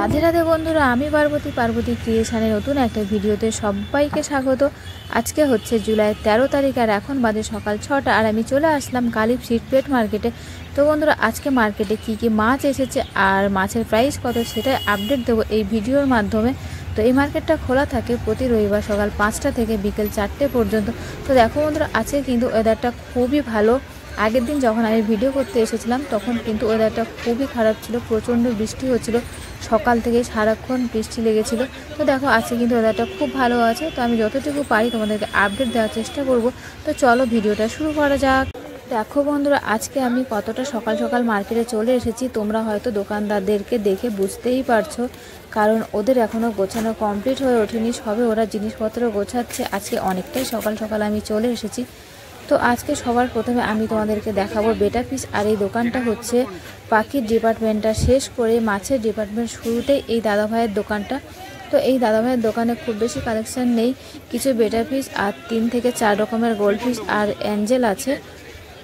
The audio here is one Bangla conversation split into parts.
রাধে রাধে বন্ধুরা, আমি পার্বতী ক্রিয়েশনের নতুন একটা ভিডিওতে সবাইকে স্বাগত। আজকে হচ্ছে জুলাই 13 তারিখ আর এখন বাজে সকাল 6টা আর আমি চলে আসলাম কালীপ সিট পেট মার্কেটে। তো বন্ধুরা, আজকে মার্কেটে কি মাছ এসেছে আর মাছের প্রাইস কত সেটাই আপডেট দেবো এই ভিডিওর মাধ্যমে। তো এই মার্কেটটা খোলা থাকে প্রতি রবিবার সকাল 5টা থেকে বিকেল 4টে পর্যন্ত। তো দেখো বন্ধুরা, আজকে কিন্তু ওয়েদারটা খুবই ভালো। আগের দিন যখন আমি ভিডিও করতে এসেছিলাম তখন কিন্তু ওয়েদারটা খুবই খারাপ ছিল, প্রচণ্ড বৃষ্টি হচ্ছিল, সকাল থেকে সারাক্ষণ বৃষ্টি লেগেছিল। তো দেখো আজকে কিন্তু ওয়েদারটা খুব ভালো আছে। তো আমি যতটুকু পারি তোমাদেরকে আপডেট দেওয়ার চেষ্টা করব। তো চলো ভিডিওটা শুরু করা যাক। দেখো বন্ধুরা, আজকে আমি কতটা সকাল সকাল মার্কেটে চলে এসেছি তোমরা হয়তো দোকানদারদেরকে দেখে বুঝতেই পারছো, কারণ ওদের এখনও গোছানো কমপ্লিট হয়ে ওঠেনি, সবে ওরা জিনিসপত্র গোছাচ্ছে। আজকে অনেকটাই সকাল সকাল আমি চলে এসেছি। তো আজকে সবার প্রথমে আমি তোমাদেরকে দেখাবো বেটা পিস। আর এই দোকানটা হচ্ছে পাখির ডিপার্টমেন্টটা শেষ করে মাছের ডিপার্টমেন্ট শুরুতেই এই দাদাভাইয়ের দোকানটা। তো এই দাদাভাইয়ের দোকানে খুব বেশি কালেকশান নেই, কিছু বেটা পিস আর 3 থেকে 4 রকমের গোল্ড ফিশ আর অ্যাঞ্জেল আছে।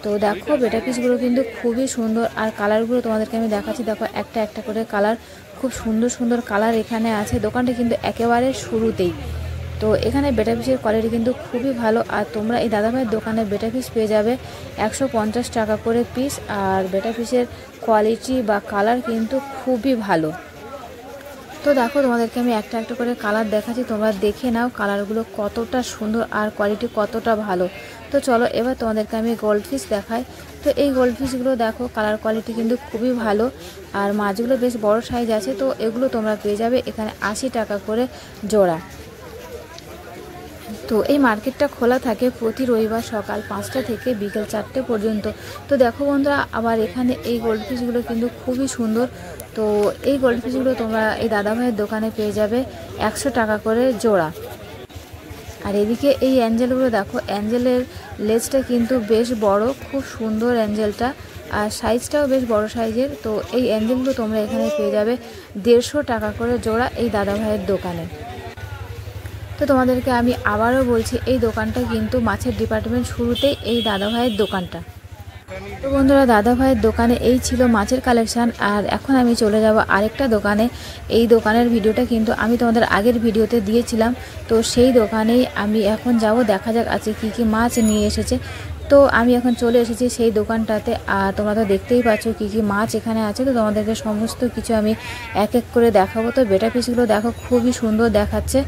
তো দেখো বেটা পিসগুলো কিন্তু খুবই সুন্দর আর কালারগুলো তোমাদেরকে আমি দেখাচ্ছি। দেখো একটা একটা করে কালার, খুব সুন্দর সুন্দর কালার এখানে আছে। দোকানটা কিন্তু একেবারে শুরুতেই। তো এখানে বেটা পিসের কোয়ালিটি কিন্তু খুবই ভালো। আর তোমরা এই দাদাভাইয়ের দোকানে বেটা পিস পেয়ে যাবে 150 টাকা করে পিস। আর বেটা পিসের কোয়ালিটি বা কালার কিন্তু খুবই ভালো। তো দেখো তোমাদেরকে আমি একটা একটা করে কালার দেখাচ্ছি, তোমরা দেখে নাও কালারগুলো কতটা সুন্দর আর কোয়ালিটি কতটা ভালো। তো চলো এবার তোমাদেরকে আমি গোল্ড ফিশ দেখাই। তো এই গোল্ড ফিশগুলো দেখো কালার কোয়ালিটি কিন্তু খুবই ভালো আর মাছগুলো বেশ বড় সাইজ আছে। তো এগুলো তোমরা পেয়ে যাবে এখানে 80 টাকা করে জোড়া। তো এই মার্কেটটা খোলা থাকে প্রতি রবিবার সকাল 5টা থেকে বিকেল 4টে পর্যন্ত। তো দেখো বন্ধুরা, আবার এখানে এই গোল্ড ফিশগুলো কিন্তু খুবই সুন্দর। তো এই গোল্ড ফিশগুলো তোমরা এই দাদাভাইয়ের দোকানে পেয়ে যাবে 100 টাকা করে জোড়া। আর এদিকে এই অ্যাঞ্জেলগুলো দেখো, অ্যাঞ্জেলের লেজটা কিন্তু বেশ বড়, খুব সুন্দর অ্যাঞ্জেলটা আর সাইজটাও বেশ বড় সাইজের। তো এই অ্যাঞ্জেলগুলো তোমরা এখানে পেয়ে যাবে 150 টাকা করে জোড়া এই দাদাভাইয়ের দোকানে। তো তোমাদেরকে আমি আবারও বলছি, এই দোকানটা কিন্তু মাছের ডিপার্টমেন্ট শুরুতেই এই দাদাভাইয়ের দোকানটা। তো বন্ধুরা, দাদাভাইয়ের দোকানে এই ছিল মাছের কালেকশান। আর এখন আমি চলে যাব আরেকটা দোকানে। এই দোকানের ভিডিওটা কিন্তু আমি তোমাদের আগের ভিডিওতে দিয়েছিলাম। তো সেই দোকানেই আমি এখন যাব, দেখা যাক আছে কি মাছ নিয়ে এসেছে। তো আমি এখন চলে এসেছি সেই দোকানটাতে আর তোমরা তো দেখতেই পাচ্ছ কি মাছ এখানে আছে। তো তোমাদেরকে সমস্ত কিছু আমি এক এক করে দেখাবো। তো বেটা পিসগুলো দেখো খুবই সুন্দর দেখাচ্ছে।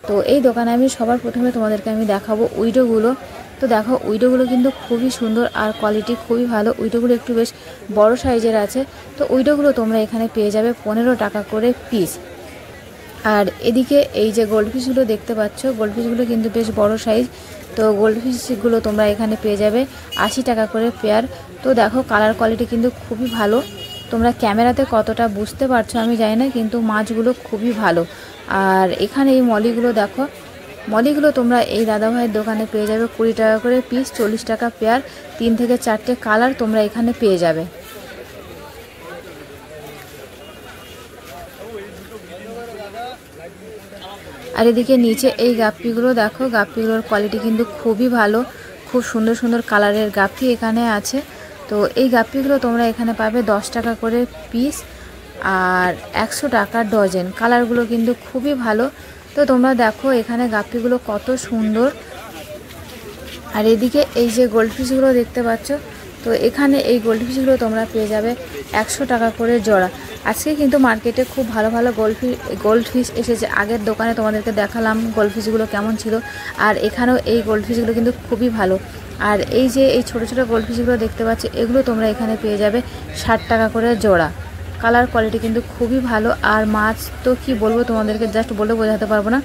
তো এই দোকানে আমি সবার প্রথমে তোমাদেরকে আমি দেখাবো উইডোগুলো। তো দেখো উইডোগুলো কিন্তু খুবই সুন্দর আর কোয়ালিটি খুবই ভালো। উইডোগুলো একটু বেশ বড় সাইজের আছে। তো উইডোগুলো তোমরা এখানে পেয়ে যাবে 15 টাকা করে পিস। আর এদিকে এই যে গোল্ড ফিশগুলো দেখতে পাচ্ছ, গোল্ড ফিশগুলো কিন্তু বেশ বড় সাইজ। তো গোল্ড ফিশগুলো তোমরা এখানে পেয়ে যাবে 80 টাকা করে পেয়ার। তো দেখো কালার কোয়ালিটি কিন্তু খুবই ভালো। তোমরা ক্যামেরাতে কতটা বুঝতে পারছো আমি জানি না, কিন্তু মাছগুলো খুবই ভালো। আর এখানে এই মলিগুলো দেখো, মলিগুলো তোমরা এই দাদাভাইয়ের দোকানে পেয়ে যাবে 20 টাকা করে পিস, 40 টাকা পেয়ার। 3 থেকে 4টে কালার তোমরা এখানে পেয়ে যাবে। আর এদিকে নিচে এই গাপ্পিগুলো দেখো, গাপ্পিগুলোর কোয়ালিটি কিন্তু খুবই ভালো, খুব সুন্দর সুন্দর কালারের গাপ্পি এখানে আছে। তো এই গাপ্পিগুলো তোমরা এখানে পাবে 10 টাকা করে পিস আর 100 টাকা ডজন। কালারগুলো কিন্তু খুবই ভালো। তো তোমরা দেখো এখানে গাপ্পিগুলো কত সুন্দর। আর এদিকে এই যে গোল্ড ফিশগুলো দেখতে পাচ্ছ, তো এখানে এই গোল্ড ফিশগুলো তোমরা পেয়ে যাবে 100 টাকা করে জোড়া। আজকে কিন্তু মার্কেটে খুব ভালো ভালো গোল্ড ফিশ এসেছে। আগের দোকানে তোমাদেরকে দেখালাম গোল্ড ফিশগুলো কেমন ছিল, আর এখানেও এই গোল্ড ফিশগুলো কিন্তু খুবই ভালো। আর এই যে এই ছোটো ছোটো গোল্ড ফিশগুলো দেখতে পাচ্ছ, এগুলো তোমরা এখানে পেয়ে যাবে 60 টাকা করে জোড়া। কালার কোয়ালিটি কিন্তু খুবই ভালো। আর মাছ তো কি বলবো তোমাদেরকে, জাস্ট বলে বোঝাতে পারবো না,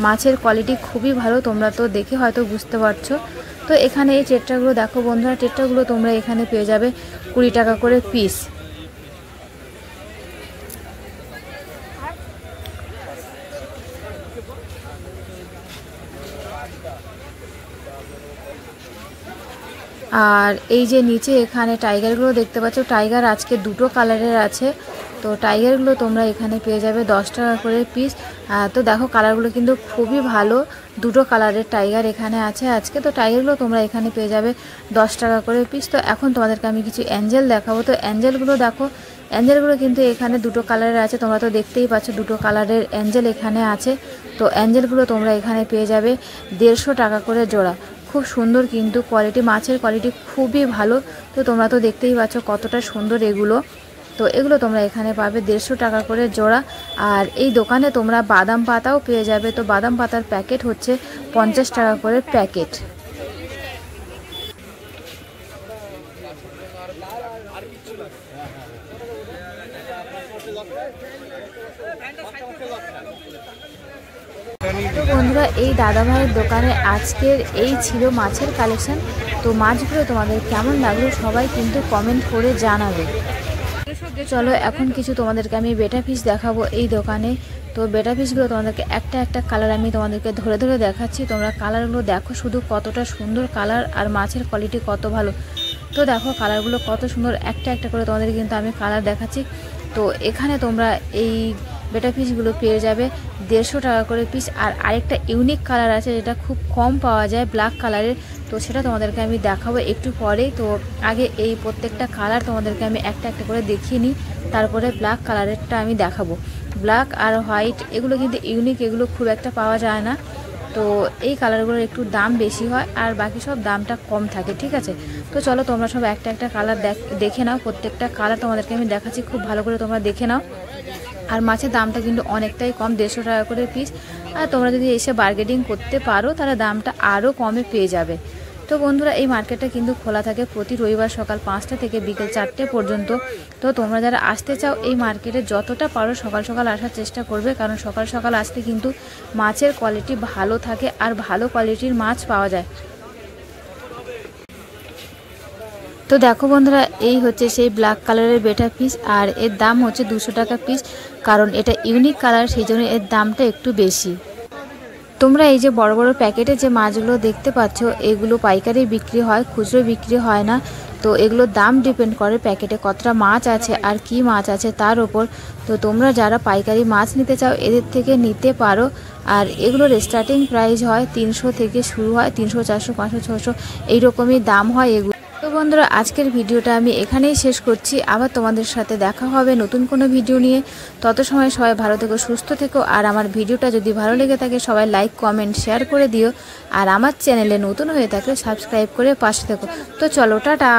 মাছের কোয়ালিটি খুবই ভালো। তোমরা তো দেখে হয়তো বুঝতে পারছো। তো এখানে এই টেট্রাগুলো দেখো বন্ধুরা, টেট্রাগুলো তোমরা এখানে পেয়ে যাবে 20 টাকা করে পিস। আর এই যে নিচে এখানে টাইগারগুলো দেখতে পাচ্ছ, টাইগার আজকে দুটো কালারের আছে। তো টাইগারগুলো তোমরা এখানে পেয়ে যাবে 10 টাকা করে পিস। তো দেখো কালারগুলো কিন্তু খুবই ভালো, দুটো কালারের টাইগার এখানে আছে আজকে। তো টাইগারগুলো তোমরা এখানে পেয়ে যাবে 10 টাকা করে পিস। তো এখন তোমাদেরকে আমি কিছু অ্যাঞ্জেল দেখাবো। তো অ্যাঞ্জেলগুলো দেখো, অ্যাঞ্জেলগুলো কিন্তু এখানে দুটো কালারের আছে, তোমরা তো দেখতেই পাচ্ছ দুটো কালারের অ্যাঞ্জেল এখানে আছে। তো অ্যাঞ্জেলগুলো তোমরা এখানে পেয়ে যাবে 150 টাকা করে জোড়া। খুব সুন্দর কিন্তু কোয়ালিটি, মাছের কোয়ালিটি খুবই ভালো। তো তোমরা তো দেখতেই পাচ্ছ কতটা সুন্দর এগুলো। তো এগুলো তোমরা এখানে পাবে 150 টাকা করে জোড়া। আর এই দোকানে তোমরা বাদাম পাতাও পেয়ে যাবে। তো বাদাম পাতার প্যাকেট হচ্ছে 50 টাকা করে প্যাকেট। তো বন্ধুরা, এই দাদাভাইয়ের দোকানে আজকের এই ছিল মাছের কালেকশন। তো মাছগুলো তোমাদের কেমন লাগলো সবাই কিন্তু কমেন্ট করে জানাবে। চলো এখন কিছু তোমাদেরকে আমি বেটা ফিশ দেখাবো এই দোকানে। তো বেটা ফিশগুলো তোমাদেরকে একটা একটা কালার আমি তোমাদেরকে ধরে ধরে দেখাচ্ছি। তোমরা কালারগুলো দেখো শুধু কতটা সুন্দর কালার, আর মাছের কোয়ালিটি কত ভালো। তো দেখো কালারগুলো কত সুন্দর, একটা একটা করে তোমাদের কিন্তু আমি কালার দেখাচ্ছি। তো এখানে তোমরা এই বেটা ফিশগুলো পেয়ে যাবে 150 টাকা করে পিস। আর আরেকটা ইউনিক কালার আছে যেটা খুব কম পাওয়া যায়, ব্ল্যাক কালারের। তো সেটা তোমাদেরকে আমি দেখাবো একটু পরেই। তো আগে এই প্রত্যেকটা কালার তোমাদেরকে আমি একটা একটা করে দেখিয়ে নিই, তারপরে ব্ল্যাক কালারেরটা আমি দেখাবো। ব্ল্যাক আর হোয়াইট এগুলো কিন্তু ইউনিক, এগুলো খুব একটা পাওয়া যায় না। তো এই কালারগুলোর একটু দাম বেশি হয়, আর বাকি সব দামটা কম থাকে, ঠিক আছে। তো চলো তোমরা সব একটা একটা কালার দেখে নাও। প্রত্যেকটা কালার তোমাদেরকে আমি দেখাচ্ছি, খুব ভালো করে তোমরা দেখে নাও। আর মাছের দামটা কিন্তু অনেকটাই কম, 150 টাকা করে পিস। আর তোমরা যদি এসে বার্গেনিং করতে পারো তাহলে দামটা আরও কমে পেয়ে যাবে। তো বন্ধুরা, এই মার্কেটটা কিন্তু খোলা থাকে প্রতি রবিবার সকাল 5টা থেকে বিকেল 4টে পর্যন্ত। তো তোমরা যারা আসতে চাও এই মার্কেটে যতটা পারো সকাল সকাল আসার চেষ্টা করবে, কারণ সকাল সকাল আসতে কিন্তু মাছের কোয়ালিটি ভালো থাকে আর ভালো কোয়ালিটির মাছ পাওয়া যায়। তো দেখো বন্ধুরা, এই হচ্ছে সেই ব্ল্যাক কালারের বেটা পিস, আর এর দাম হচ্ছে 200 টাকা পিস। কারণ এটা ইউনিক কালার, সেই জন্য এর দামটা একটু বেশি। তোমরা এই যে বড় বড় প্যাকেটে যে মাছগুলো দেখতে পাচ্ছ, এগুলো পাইকারি বিক্রি হয়, খুচরো বিক্রি হয় না। তো এগুলোর দাম ডিপেন্ড করে প্যাকেটে কতটা মাছ আছে আর কি মাছ আছে তার ওপর। তো তোমরা যারা পাইকারি মাছ নিতে চাও এদের থেকে নিতে পারো। আর এগুলোর স্টার্টিং প্রাইস হয় 300 থেকে শুরু হয়, 300, 400, 500, 600 এইরকমই দাম হয় এগুলো। তো বন্ধুরা, আজকের ভিডিওটা আমি এখানেই শেষ করছি। আবার তোমাদের সাথে দেখা হবে নতুন কোনো ভিডিও নিয়ে। তত সময় সবাই ভালো থেকো, সুস্থ থেকো। আর আমার ভিডিওটা যদি ভালো লেগে থাকে সবাই লাইক, কমেন্ট, শেয়ার করে দিও। আর আমার চ্যানেলে নতুন হয়ে থাকলে সাবস্ক্রাইব করে পাশে থেকো। তো চলো, টাটা।